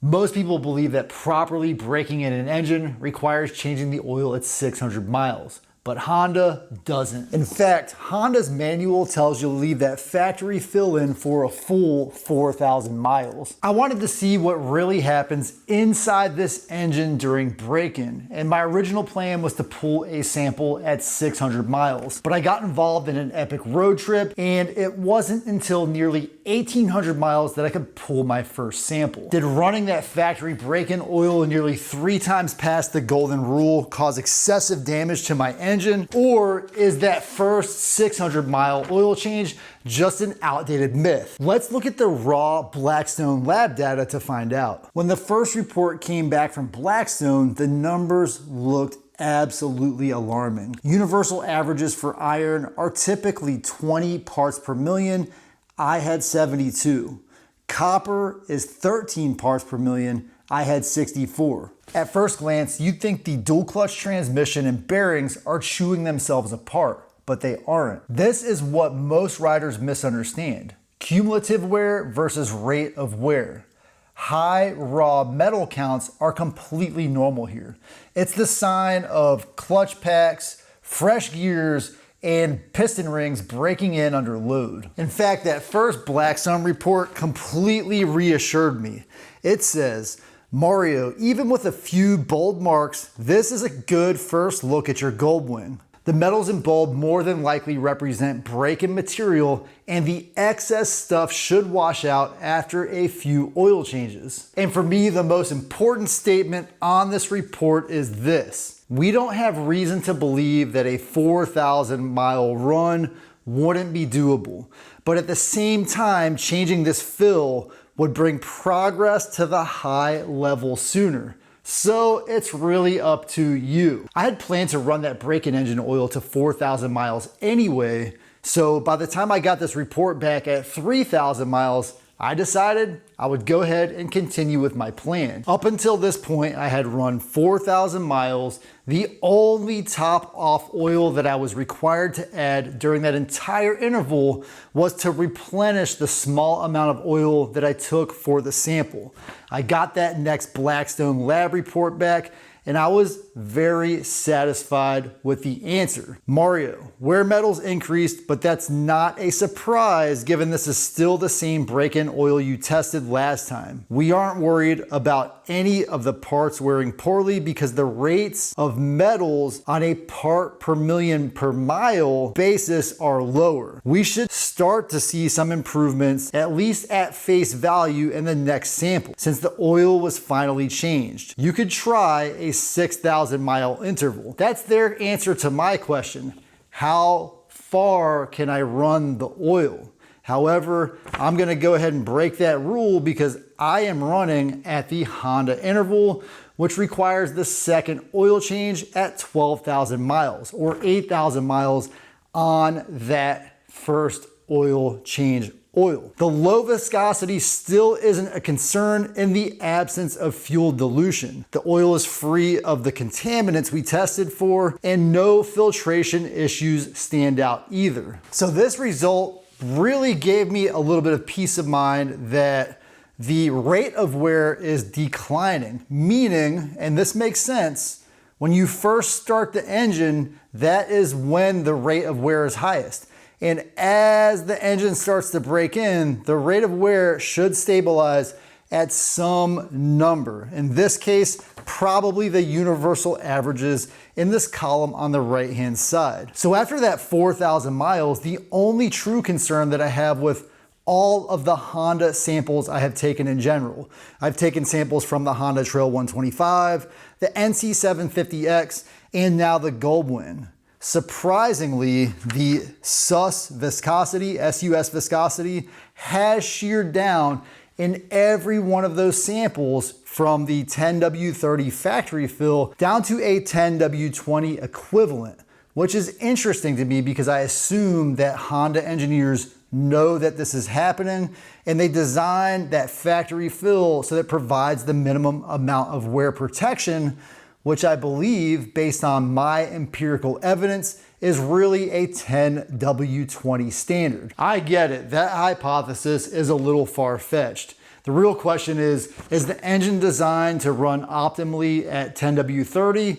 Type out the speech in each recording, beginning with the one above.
Most people believe that properly braking in an engine requires changing the oil at 600 miles. But Honda doesn't. In fact, Honda's manual tells you to leave that factory fill in for a full 4,000 miles. I wanted to see what really happens inside this engine during break-in, and my original plan was to pull a sample at 600 miles. But I got involved in an epic road trip, and it wasn't until nearly 1,800 miles that I could pull my first sample. Did running that factory break-in oil nearly 3 times past the golden rule cause excessive damage to my engine? Or is that first 600-mile oil change just an outdated myth? Let's look at the raw Blackstone lab data to find out. When the first report came back from Blackstone, the numbers looked absolutely alarming. Universal averages for iron are typically 20 parts per million. I had 72. Copper is 13 parts per million. I had 64. At first glance, you'd think the dual clutch transmission and bearings are chewing themselves apart, but they aren't. This is what most riders misunderstand. Cumulative wear versus rate of wear. High raw metal counts are completely normal here. It's the sign of clutch packs, fresh gears, and piston rings breaking in under load. In fact, that first Blackstone report completely reassured me. It says, Mario, even with a few bold marks, this is a good first look at your gold wing. The metals in bold more than likely represent break-in material, and the excess stuff should wash out after a few oil changes. And for me, the most important statement on this report is this. We don't have reason to believe that a 4,000-mile run wouldn't be doable. But at the same time, changing this fill would bring progress to the high level sooner. So it's really up to you. I had planned to run that break-in engine oil to 4,000 miles anyway, so by the time I got this report back at 3,000 miles, I decided I would go ahead and continue with my plan. Up until this point, I had run 4,000 miles. The only top off oil that I was required to add during that entire interval was to replenish the small amount of oil that I took for the sample. I got that next Blackstone lab report back, and I was very satisfied with the answer. Mario, wear metals increased, but that's not a surprise given this is still the same break-in oil you tested last time. We aren't worried about any of the parts wearing poorly because the rates of metals on a part per million per mile basis are lower. We should start to see some improvements, at least at face value, in the next sample, since the oil was finally changed. You could try a 6,000 mile interval. That's their answer to my question. How far can I run the oil? However, I'm gonna go ahead and break that rule because I am running at the Honda interval, which requires the second oil change at 12,000 miles or 8,000 miles on that first oil change oil. The low viscosity still isn't a concern in the absence of fuel dilution. The oil is free of the contaminants we tested for, and no filtration issues stand out either. So this result really gave me a little bit of peace of mind that the rate of wear is declining, meaning, and this makes sense, when you first start the engine, that is when the rate of wear is highest. And as the engine starts to break in, the rate of wear should stabilize at some number. In this case, probably the universal averages in this column on the right-hand side. So after that 4,000 miles, the only true concern that I have with all of the Honda samples I have taken in general. I've taken samples from the Honda Trail 125, the NC750X, and now the Goldwing. Surprisingly, the SUS viscosity, SUS viscosity, has sheared down in every one of those samples from the 10W30 factory fill down to a 10W20 equivalent, which is interesting to me because I assume that Honda engineers know that this is happening and they designed that factory fill so that it provides the minimum amount of wear protection, which I believe, based on my empirical evidence, is really a 10W20 standard. I get it, that hypothesis is a little far-fetched. The real question is the engine designed to run optimally at 10W30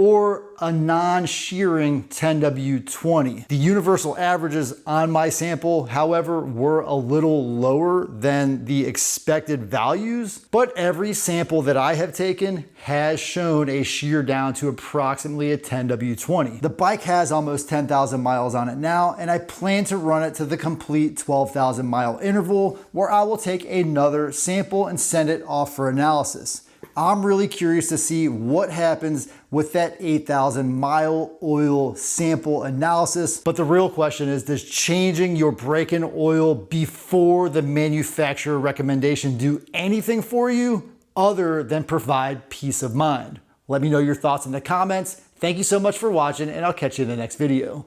or a non-shearing 10W20? The universal averages on my sample, however, were a little lower than the expected values, but every sample that I have taken has shown a shear down to approximately a 10W20. The bike has almost 10,000 miles on it now, and I plan to run it to the complete 12,000 mile interval where I will take another sample and send it off for analysis. I'm really curious to see what happens with that 8,000 mile oil sample analysis. But the real question is, does changing your break-in oil before the manufacturer recommendation do anything for you other than provide peace of mind? Let me know your thoughts in the comments. Thank you so much for watching, and I'll catch you in the next video.